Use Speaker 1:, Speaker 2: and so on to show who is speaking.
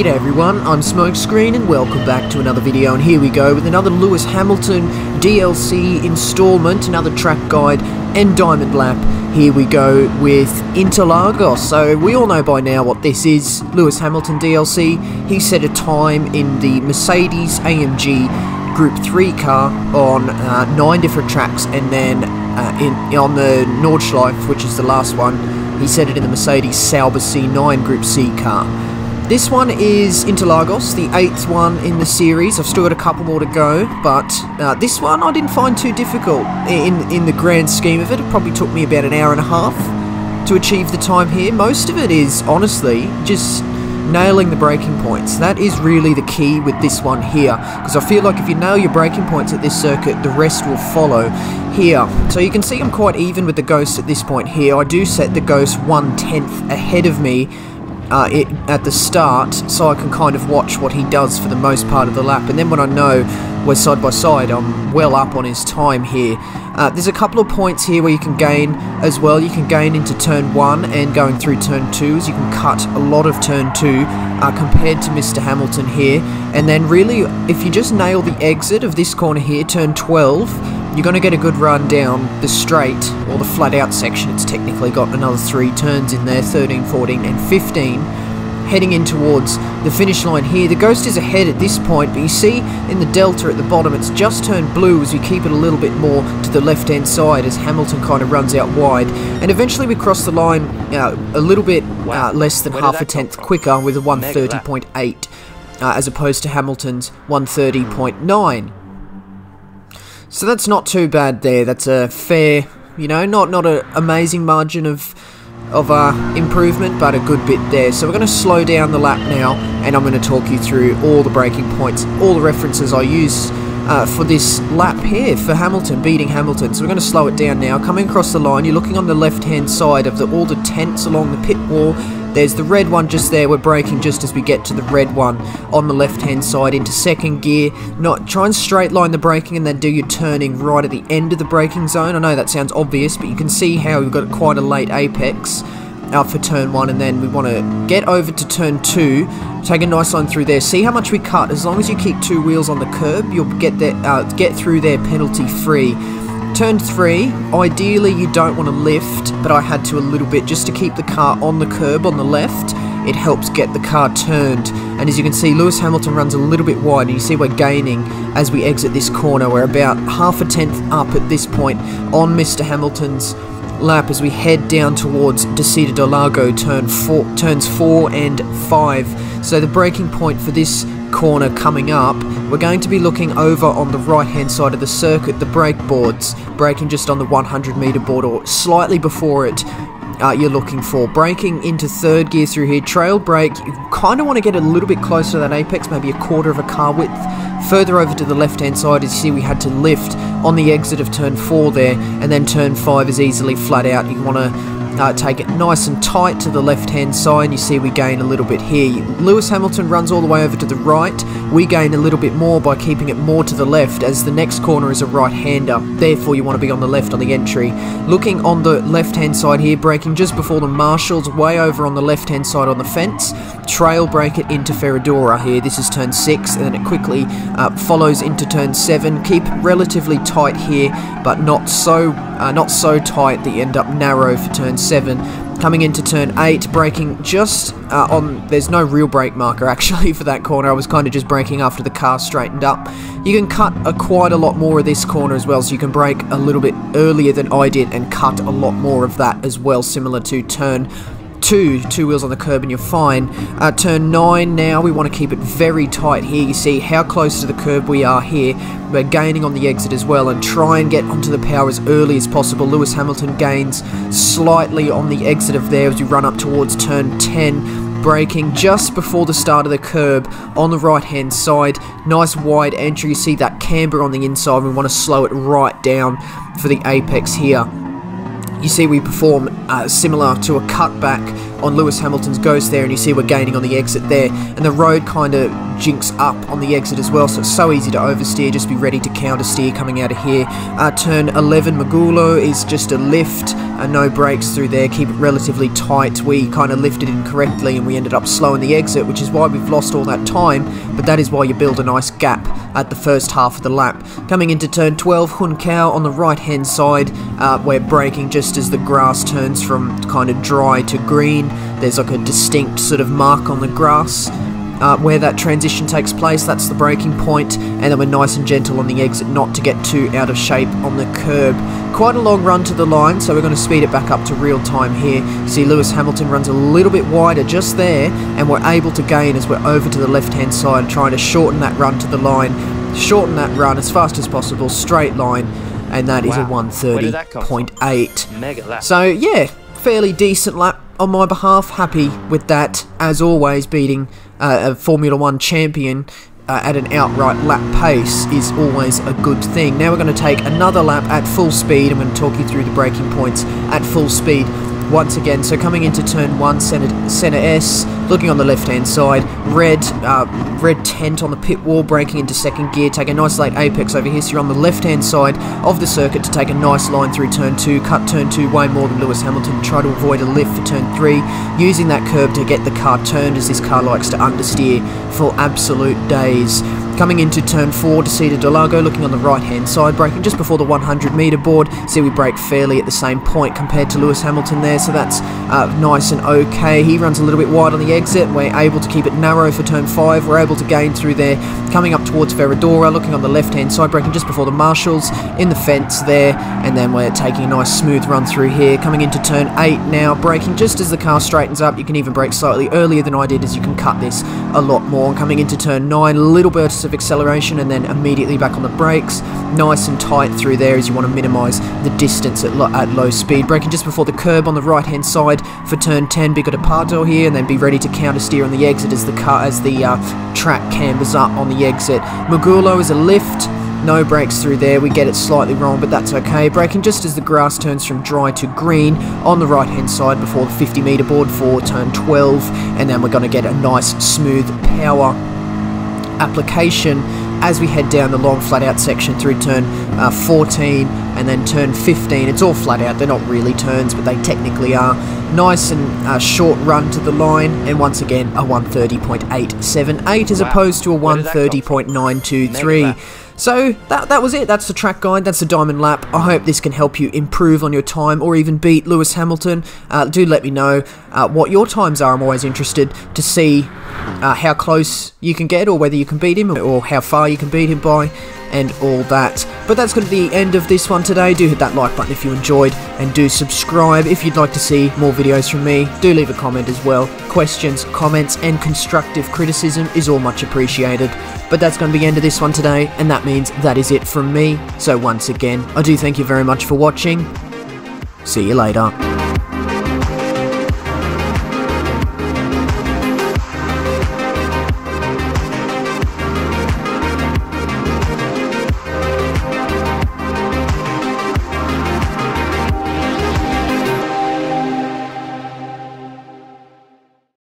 Speaker 1: G'day everyone, I'm Smokescreen and welcome back to another video, and here we go with another Lewis Hamilton DLC installment, another track guide and diamond lap. Here we go with Interlagos. So we all know by now what this is, Lewis Hamilton DLC. He set a time in the Mercedes AMG Group 3 car on 9 different tracks, and then on the Nordschleife, which is the last one, he set it in the Mercedes Sauber C9 Group C car. This one is Interlagos, the 8th one in the series. I've still got a couple more to go, but this one I didn't find too difficult in the grand scheme of it. It probably took me about an hour and a half to achieve the time here. Most of it is, honestly, just nailing the braking points. That is really the key with this one here, because I feel like if you nail your braking points at this circuit, the rest will follow here. So you can see I'm quite even with the Ghost at this point here. I do set the Ghost 1/10 ahead of me at the start, so I can kind of watch what he does for the most part of the lap, and then when I know we're side by side, I'm well up on his time here. There's a couple of points here where you can gain as well. You can gain into turn 1 and going through turn 2, as you can cut a lot of turn 2 compared to Mr. Hamilton here. And then really, if you just nail the exit of this corner here, turn 12, you're going to get a good run down the straight, or the flat out section. It's technically got another 3 turns in there, 13, 14 and 15, heading in towards the finish line here. The Ghost is ahead at this point, but you see in the delta at the bottom, it's just turned blue as we keep it a little bit more to the left hand side as Hamilton kind of runs out wide, and eventually we cross the line a little bit less than half a tenth quicker with a 130.8 as opposed to Hamilton's 130.9. So that's not too bad there. That's a fair, you know, not an amazing margin of improvement, but a good bit there. So we're going to slow down the lap now, and I'm going to talk you through all the braking points, all the references I use for this lap here for Hamilton, beating Hamilton. So we're going to slow it down now. Coming across the line, you're looking on the left hand side of all the tents along the pit wall. There's the red one just there. We're braking just as we get to the red one on the left hand side into second gear. Try and straight line the braking and then do your turning right at the end of the braking zone. I know that sounds obvious, but you can see how we've got quite a late apex for turn 1, and then we want to get over to turn 2, take a nice line through there. See how much we cut. As long as you keep 2 wheels on the curb, you'll get through there penalty free. Turn 3, ideally you don't want to lift, but I had to a little bit just to keep the car on the curb on the left. It helps get the car turned, and as you can see, Lewis Hamilton runs a little bit wide, and you see we're gaining as we exit this corner. We're about half a tenth up at this point on Mr. Hamilton's lap as we head down towards Interlagos turns 4 and 5. So the braking point for this corner coming up, we're going to be looking over on the right hand side of the circuit, the brake boards, braking just on the 100 meter board or slightly before it. You're looking for braking into third gear through here. Trail brake, you kind of want to get a little bit closer to that apex, maybe a quarter of a car width. Further over to the left hand side, as you see we had to lift on the exit of turn 4 there, and then turn 5 is easily flat out. You want to take it nice and tight to the left hand side. You see we gain a little bit here. Lewis Hamilton runs all the way over to the right. We gain a little bit more by keeping it more to the left, as the next corner is a right hander, therefore you want to be on the left on the entry. Looking on the left hand side here, braking just before the marshals, way over on the left hand side on the fence. Trail brake it into Ferradura here. This is turn 6, and then it quickly follows into turn 7. Keep relatively tight here, but not so tight that you end up narrow for turn 7. Coming into turn 8, braking just on, there's no real brake marker actually for that corner. I was kind of just braking after the car straightened up. You can cut quite a lot more of this corner as well, so you can brake a little bit earlier than I did and cut a lot more of that as well, similar to turn 2 wheels on the curb and you're fine. Turn 9 now, we want to keep it very tight here. You see how close to the curb we are here. We're gaining on the exit as well, and try and get onto the power as early as possible. Lewis Hamilton gains slightly on the exit of there as we run up towards turn 10. Braking just before the start of the curb on the right hand side. Nice wide entry. You see that camber on the inside. We want to slow it right down for the apex here. you see we perform similar to a cutback on Lewis Hamilton's Ghost there, and you see we're gaining on the exit there, and the road kind of jinks up on the exit as well, so it's so easy to oversteer. Just be ready to counter steer coming out of here. Turn 11 Magulo is just a lift, no brakes through there, keep it relatively tight. We kind of lifted incorrectly and we ended up slowing the exit, which is why we've lost all that time, but that is why you build a nice gap at the first half of the lap. Coming into turn 12, Hunkau on the right hand side, we're braking just as the grass turns from kind of dry to green. There's like a distinct sort of mark on the grass where that transition takes place. That's the braking point, and then we're nice and gentle on the exit, not to get too out of shape on the curb. Quite a long run to the line, so we're going to speed it back up to real time here. See Lewis Hamilton runs a little bit wider just there, and we're able to gain as we're over to the left hand side, trying to shorten that run to the line, shorten that run as fast as possible, straight line, and that is a 1:30.8. So yeah, fairly decent lap on my behalf. Happy with that, as always. Beating a Formula 1 champion at an outright lap pace is always a good thing. Now we're going to take another lap at full speed. I'm going to talk you through the braking points at full speed once again. So coming into turn 1, centre S, looking on the left hand side, red tent on the pit wall, braking into second gear, take a nice late apex over here, so you're on the left hand side of the circuit to take a nice line through turn 2, cut turn 2 way more than Lewis Hamilton, try to avoid a lift for turn 3, using that curb to get the car turned, as this car likes to understeer for absolute days. Coming into turn 4 to see the Interlagos, looking on the right hand side, braking just before the 100 metre board. See we brake fairly at the same point compared to Lewis Hamilton there, so that's nice and okay. He runs a little bit wide on the exit, we're able to keep it narrow for turn 5, we're able to gain through there. Coming up towards Veradora, looking on the left hand side, braking just before the marshals, in the fence there, and then we're taking a nice smooth run through here. Coming into turn 8 now, braking just as the car straightens up. You can even brake slightly earlier than I did, as you can cut this a lot more. Coming into turn 9, little bursts of acceleration and then immediately back on the brakes, nice and tight through there, as you want to minimise the distance at low speed. Braking just before the curb on the right hand side for turn 10, big departure here, and then be ready to counter steer on the exit as the track cambers up on the exit. Magulo is a lift, no brakes through there, we get it slightly wrong, but that's okay. Braking just as the grass turns from dry to green on the right hand side before the 50 metre board for turn 12, and then we're going to get a nice smooth power application as we head down the long flat out section through turn 14 and then turn 15. It's all flat out, they're not really turns, but they technically are. Nice and short run to the line, and once again a 1:30.878 as opposed to a 1:30.923. So that was it. That's the track guide, that's the diamond lap. I hope this can help you improve on your time or even beat Lewis Hamilton. Do let me know what your times are. I'm always interested to see how close you can get, or whether you can beat him, or how far you can beat him by, and all that. But that's going to be the end of this one today. Do hit that like button if you enjoyed, and do subscribe if you'd like to see more videos from me. Do leave a comment as well. Questions, comments, and constructive criticism is all much appreciated. But that's going to be the end of this one today, and that means that is it from me. So once again, I do thank you very much for watching. See you later.